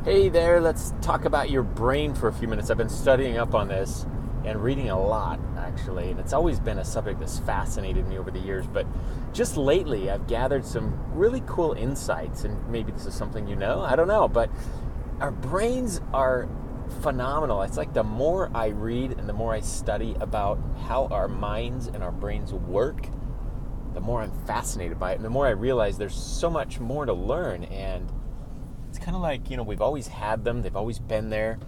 Hey there, let's talk about your brain for a few minutes. I've been studying up on this and reading a lot, actually, and it's always been a subject that's fascinated me over the years. But just lately, I've gathered some really cool insights, and maybe this is something you know, I don't know, but our brains are phenomenal. It's like the more I read and the more I study about how our minds and our brains work, the more I'm fascinated by it, and the more I realize there's so much more to learn. And it's kind of like, we've always had them. They've always been there.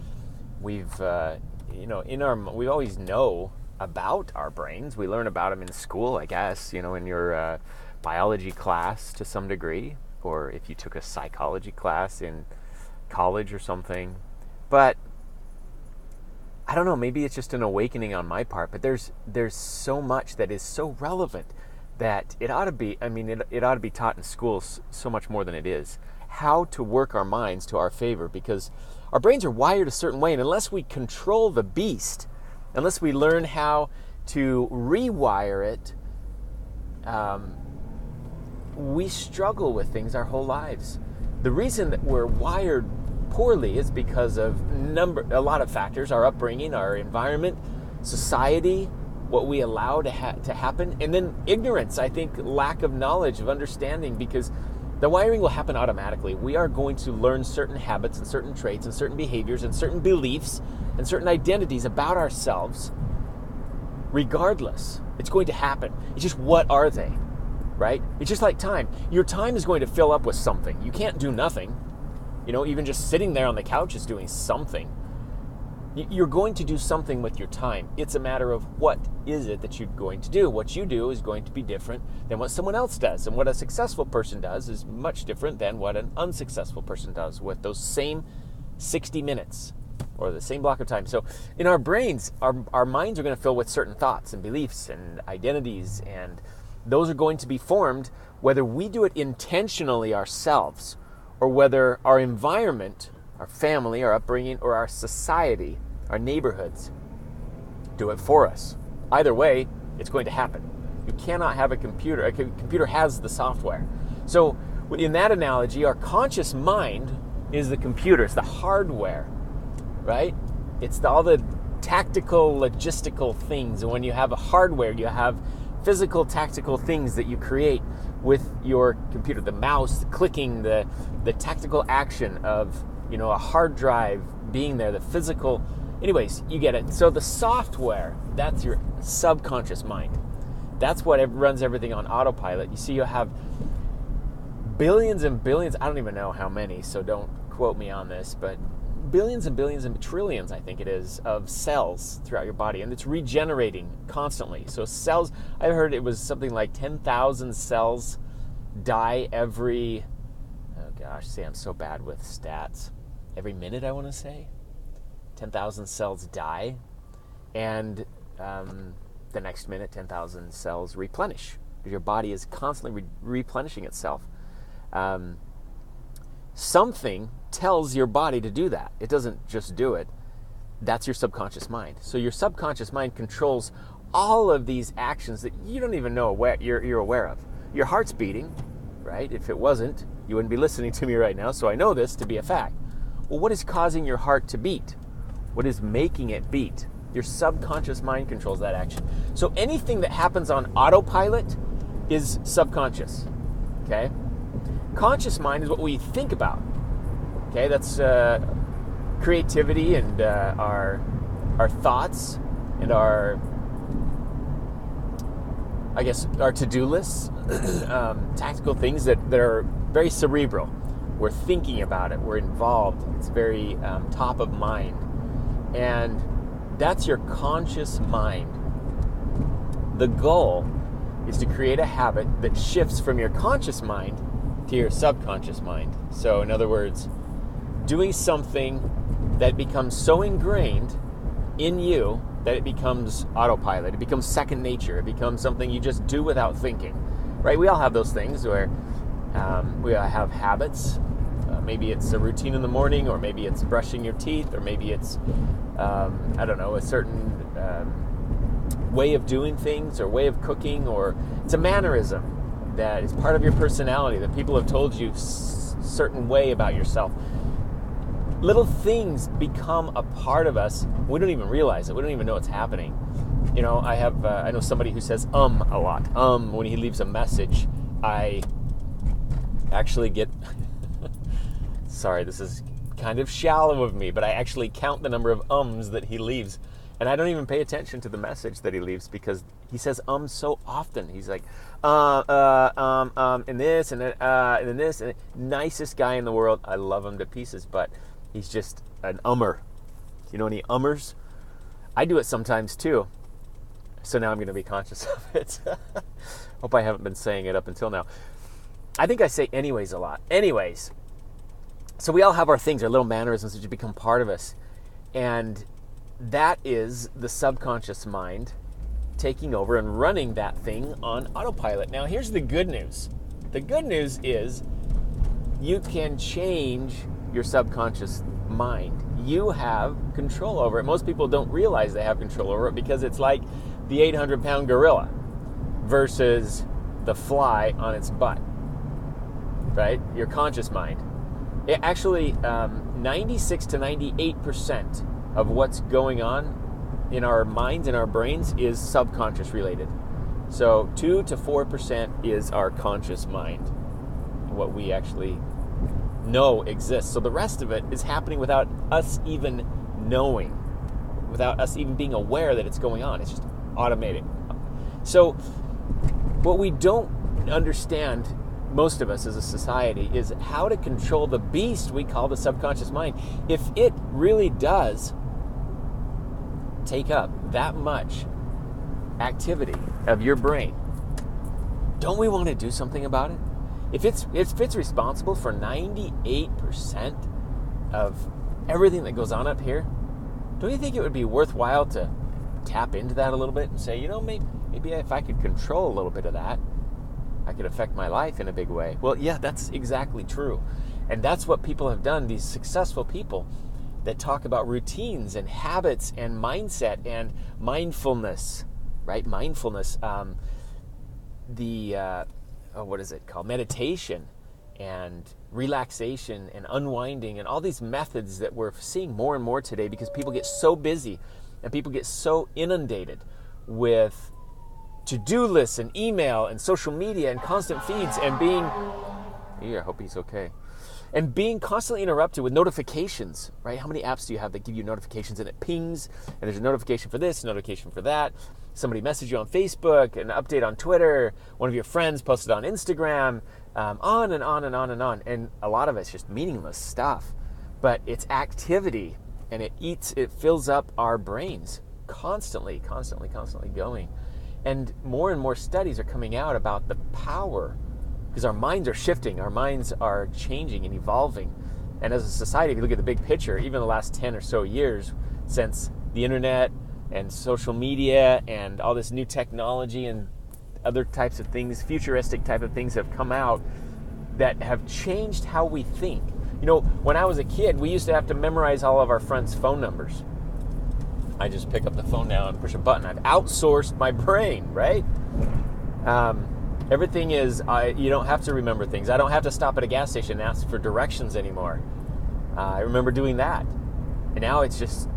We've, we always know about our brains. We learn about them in school, I guess, in your biology class to some degree, or if you took a psychology class in college or something. But I don't know, maybe it's just an awakening on my part, but there's so much that is so relevant that it ought to be, it ought to be taught in schools so much more than it is. How to work our minds to our favor, because our brains are wired a certain way, and unless we control the beast, unless we learn how to rewire it, we struggle with things our whole lives. The reason that we're wired poorly is because of a lot of factors: our upbringing, our environment, society, what we allow to happen, and then ignorance. I think lack of knowledge, of understanding, because the wiring will happen automatically. We are going to learn certain habits and certain traits and certain behaviors and certain beliefs and certain identities about ourselves regardless. It's going to happen. It's just, what are they, right? It's just like time. Your time is going to fill up with something. You can't do nothing. Even just sitting there on the couch is doing something. You're going to do something with your time. It's a matter of what is it that you're going to do. What you do is going to be different than what someone else does. And what a successful person does is much different than what an unsuccessful person does with those same 60 minutes or the same block of time. So in our brains, our minds are going to fill with certain thoughts and beliefs and identities, and those are going to be formed whether we do it intentionally ourselves or whether our environment, our family, our upbringing, or our society, our neighborhoods, do it for us. Either way, it's going to happen. You cannot have a computer. A computer has the software. So in that analogy, our conscious mind is the computer. It's the hardware, right? It's all the tactical, logistical things. And when you have a hardware, you have physical, tactical things that you create with your computer. The mouse, the clicking, the tactical action of a hard drive being there, the physical. Anyways, you get it. So the software, that's your subconscious mind. That's what runs everything on autopilot. You see, you have billions and billions, I don't even know how many, so don't quote me on this, but billions and billions and trillions, I think it is, of cells throughout your body, and it's regenerating constantly. So cells, I heard it was something like 10,000 cells die every, I'm so bad with stats. Every minute, I want to say. 10,000 cells die, and the next minute, 10,000 cells replenish, because your body is constantly replenishing itself. Something tells your body to do that. It doesn't just do it. That's your subconscious mind. So your subconscious mind controls all of these actions that you don't even know you're aware of. Your heart's beating, right? If it wasn't, you wouldn't be listening to me right now, so I know this to be a fact. Well, what is causing your heart to beat? What is making it beat? Your subconscious mind controls that action. So anything that happens on autopilot is subconscious, okay? Conscious mind is what we think about, okay? That's creativity and our thoughts and our to-do lists, tactical things that are very cerebral. We're thinking about it. We're involved. It's very top of mind. And that's your conscious mind. The goal is to create a habit that shifts from your conscious mind to your subconscious mind. So in other words, doing something that becomes so ingrained in you that it becomes autopilot. It becomes second nature. It becomes something you just do without thinking, right? We all have those things where we all have habits. Maybe it's a routine in the morning, or maybe it's brushing your teeth, or maybe it's, a certain way of doing things or way of cooking, or it's a mannerism that is part of your personality that people have told you certain way about yourself. little things become a part of us. We don't even realize it. We don't even know it's happening. You know, I know somebody who says a lot. When he leaves a message, I actually get, sorry, this is kind of shallow of me, but I actually count the number of ums that he leaves. And I don't even pay attention to the message that he leaves because he says so often. He's like, and this, and then this, and nicest guy in the world. I love him to pieces, but he's just an ummer. You know any ummers? I do it sometimes too. So now I'm going to be conscious of it. Hope I haven't been saying it up until now. I think I say anyways a lot. Anyways. So we all have our things, our little mannerisms that just become part of us. And that is the subconscious mind taking over and running that thing on autopilot. Now, here's the good news. The good news is you can change your subconscious mind. You have control over it. Most people don't realize they have control over it because it's like the 800-pound gorilla versus the fly on its butt, right? Your conscious mind. It actually, 96 to 98% of what's going on in our minds and our brains is subconscious related. So 2 to 4% is our conscious mind, what we actually know exists. So the rest of it is happening without us even knowing, without us even being aware that it's going on. It's just automated. So what we don't understand, most of us as a society, is how to control the beast we call the subconscious mind. If it really does take up that much activity of your brain, don't we want to do something about it? If it's responsible for 98% of everything that goes on up here, don't you think it would be worthwhile to tap into that a little bit and say, you know, maybe if I could control a little bit of that, I could affect my life in a big way? Well, yeah, that's exactly true. And that's what people have done, these successful people that talk about routines and habits and mindset and mindfulness, right? Mindfulness, what is it called? Meditation and relaxation and unwinding and all these methods that we're seeing more and more today because people get so busy and people get so inundated with to-do lists and email and social media and constant feeds and being, I hope he's okay, and being constantly interrupted with notifications, right? How many apps do you have that give you notifications and it pings and there's a notification for this, a notification for that. Somebody messaged you on Facebook, an update on Twitter, one of your friends posted on Instagram, on and on and on and on. And a lot of it's just meaningless stuff, but it's activity and it fills up our brains constantly going. And more studies are coming out about the power, because our minds are shifting, our minds are changing and evolving. And as a society, if you look at the big picture, even the last 10 or so years since the internet and social media and all this new technology and other types of things, futuristic type of things have come out that have changed how we think. You know, when I was a kid, we used to have to memorize all of our friends' phone numbers. I just pick up the phone now and push a button. I've outsourced my brain, right? Everything is, you don't have to remember things. I don't have to stop at a gas station and ask for directions anymore. I remember doing that. And now it's just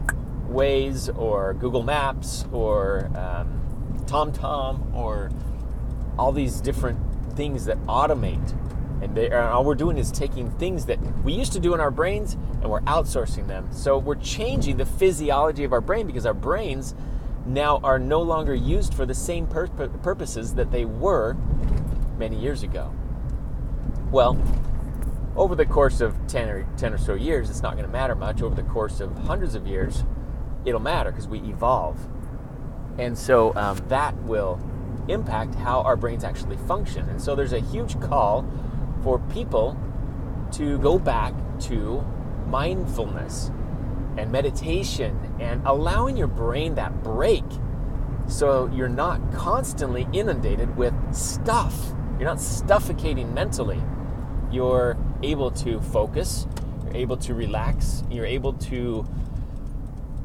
Waze or Google Maps or TomTom or all these different things that automate. And all we're doing is taking things that we used to do in our brains and we're outsourcing them. So we're changing the physiology of our brain because our brains now are no longer used for the same purposes that they were many years ago. Well, over the course of 10 or so years, it's not going to matter much. Over the course of hundreds of years, it'll matter because we evolve. And so that will impact how our brains actually function. And so there's a huge call for people to go back to mindfulness and meditation and allowing your brain that break so you're not constantly inundated with stuff. You're not suffocating mentally. You're able to focus, you're able to relax, you're able to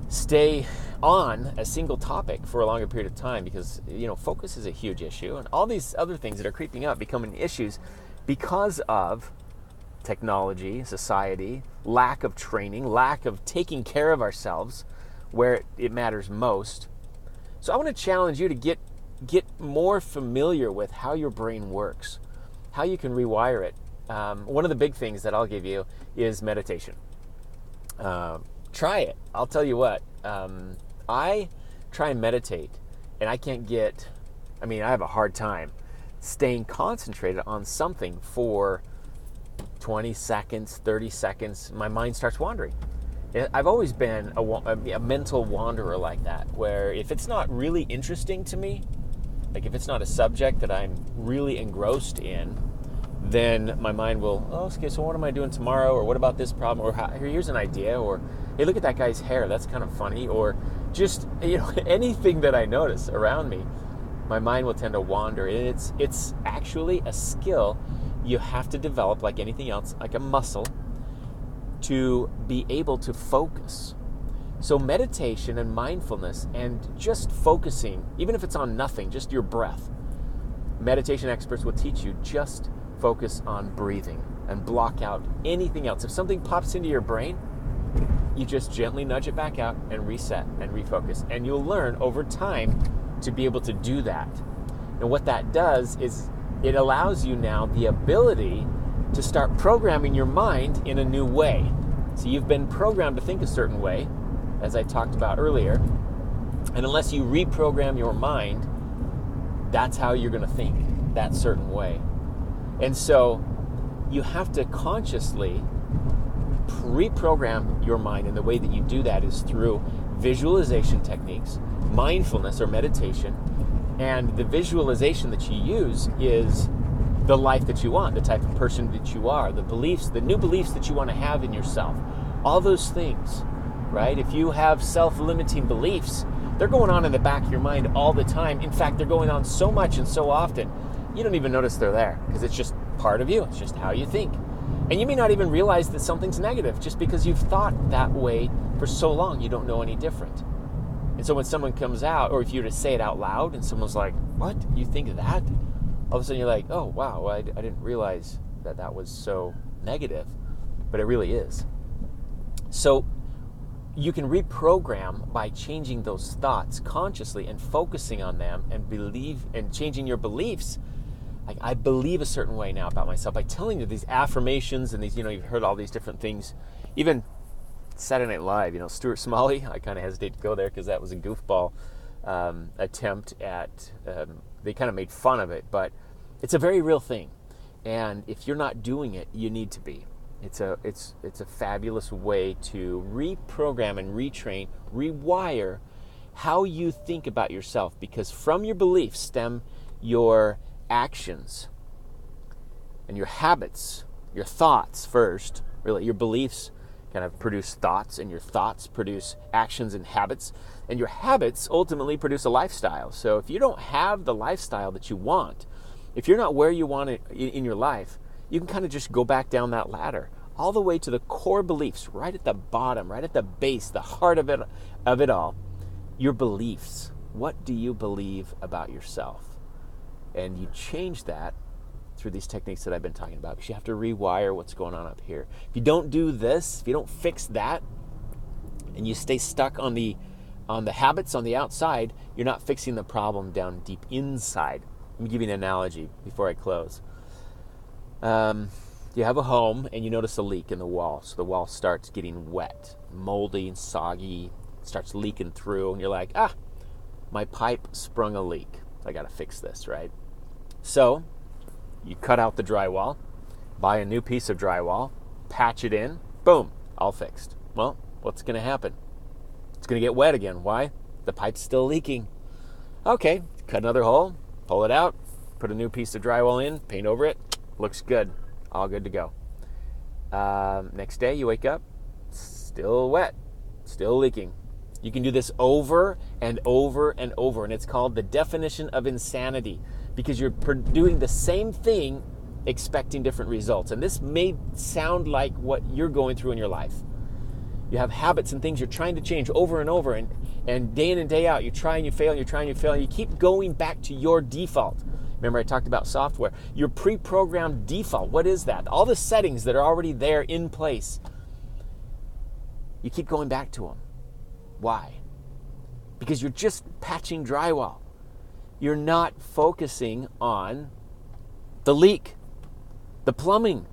stay on a single topic for a longer period of time because, you know, focus is a huge issue and all these other things that are creeping up becoming issues because of technology, society, lack of training, lack of taking care of ourselves where it matters most. So I want to challenge you to get more familiar with how your brain works, how you can rewire it. One of the big things that I'll give you is meditation. Try it. I'll tell you what. I try and meditate, and I have a hard time staying concentrated on something for 20 seconds, 30 seconds. My mind starts wandering. I've always been a mental wanderer like that, where if it's not really interesting to me, like if it's not a subject that I'm really engrossed in, then my mind will, okay, so what am I doing tomorrow? Or what about this problem? Or here's an idea. Or, hey, look at that guy's hair. That's kind of funny. Or just, anything that I notice around me, my mind will tend to wander. And it's actually a skill you have to develop, like anything else, like a muscle, to be able to focus. So meditation and mindfulness and just focusing, even if it's on nothing, just your breath. Meditation experts will teach you just focus on breathing and block out anything else. If something pops into your brain, you just gently nudge it back out and reset and refocus. And you'll learn over time to be able to do that. And what that does is it allows you now the ability to start programming your mind in a new way. So you've been programmed to think a certain way, as I talked about earlier. And unless you reprogram your mind, that's how you're going to think, that certain way. And so you have to consciously reprogram your mind, and the way that you do that is through visualization techniques, mindfulness or meditation. And the visualization that you use is the life that you want, the type of person that you are, the beliefs, the new beliefs that you want to have in yourself. All those things, right? If you have self-limiting beliefs, they're going on in the back of your mind all the time. In fact, they're going on so much and so often, you don't even notice they're there because it's just part of you. It's just how you think. And you may not even realize that something's negative just because you've thought that way for so long, you don't know any different. And so when someone comes out, or if you were to say it out loud and someone's like, what? You think that? All of a sudden you're like, oh, wow, I didn't realize that was so negative. But it really is. So you can reprogram by changing those thoughts consciously and focusing on them and changing your beliefs. Like, I believe a certain way now about myself by telling you these affirmations and these, you've heard all these different things. Even Saturday Night Live, Stuart Smalley, I kind of hesitate to go there because that was a goofball attempt at, they kind of made fun of it, but it's a very real thing. And if you're not doing it, you need to be. It's a fabulous way to reprogram and retrain, rewire how you think about yourself, because from your beliefs stem your actions and your habits, your thoughts first. Really, your beliefs kind of produce thoughts, and your thoughts produce actions and habits, and your habits ultimately produce a lifestyle. So if you don't have the lifestyle that you want, if you're not where you want it in your life, you can kind of just go back down that ladder all the way to the core beliefs, right at the bottom, right at the base, the heart of it all. Your beliefs. What do you believe about yourself? And you change that through these techniques that I've been talking about, because you have to rewire what's going on up here. If you don't do this, if you don't fix that, and you stay stuck on the habits on the outside, you're not fixing the problem down deep inside. Let me give you an analogy before I close. You have a home and you notice a leak in the wall. So the wall starts getting wet, moldy and soggy, starts leaking through, and you're like, my pipe sprung a leak. I got to fix this, right? So you cut out the drywall, buy a new piece of drywall, patch it in, boom, all fixed. Well, what's going to happen? It's going to get wet again. Why? The pipe's still leaking. Okay, cut another hole, pull it out, put a new piece of drywall in, paint over it, looks good. All good to go. Next day you wake up, still wet, still leaking. You can do this over and over and over, and it's called the definition of insanity, because you're doing the same thing expecting different results. And this may sound like what you're going through in your life. You have habits and things you're trying to change over and over, and day in and day out, you try and you fail, you try and you fail, and you keep going back to your default. Remember I talked about software. Your pre-programmed default, what is that? All the settings that are already there in place. You keep going back to them. Why? Because you're just patching drywall. You're not focusing on the leak, the plumbing.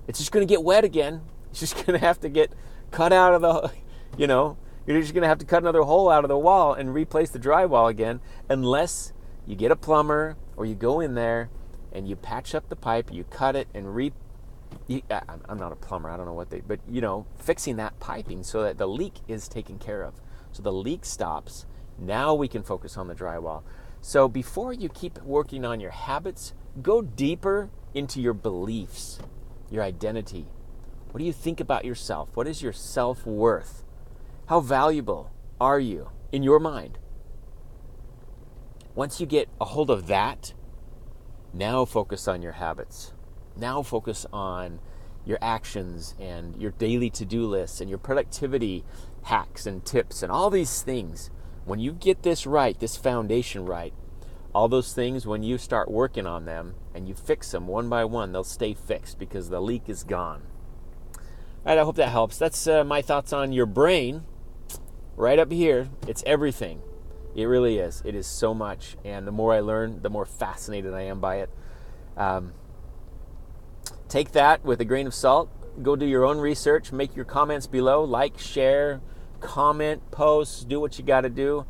It's just going to get wet again. It's just going to have to get cut out of the, you're just going to have to cut another hole out of the wall and replace the drywall again, unless you get a plumber or you go in there and you patch up the pipe, you cut it and I'm not a plumber, I don't know but fixing that piping so that the leak is taken care of. So the leak stops. Now we can focus on the drywall. So before you keep working on your habits, go deeper into your beliefs, your identity. What do you think about yourself? What is your self-worth? How valuable are you in your mind? Once you get a hold of that, now focus on your habits. Now focus on your actions and your daily to-do lists and your productivity hacks and tips and all these things. When you get this right, this foundation right, all those things, when you start working on them and you fix them one by one, they'll stay fixed because the leak is gone. All right, I hope that helps. That's my thoughts on your brain right up here. It's everything. It really is. It is so much. And the more I learn, the more fascinated I am by it. Take that with a grain of salt. Go do your own research. Make your comments below. Like, share, comment, post. Do what you got to do.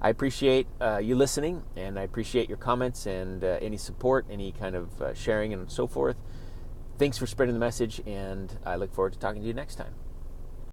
I appreciate you listening, and I appreciate your comments and any support, any kind of sharing and so forth. Thanks for spreading the message, and I look forward to talking to you next time.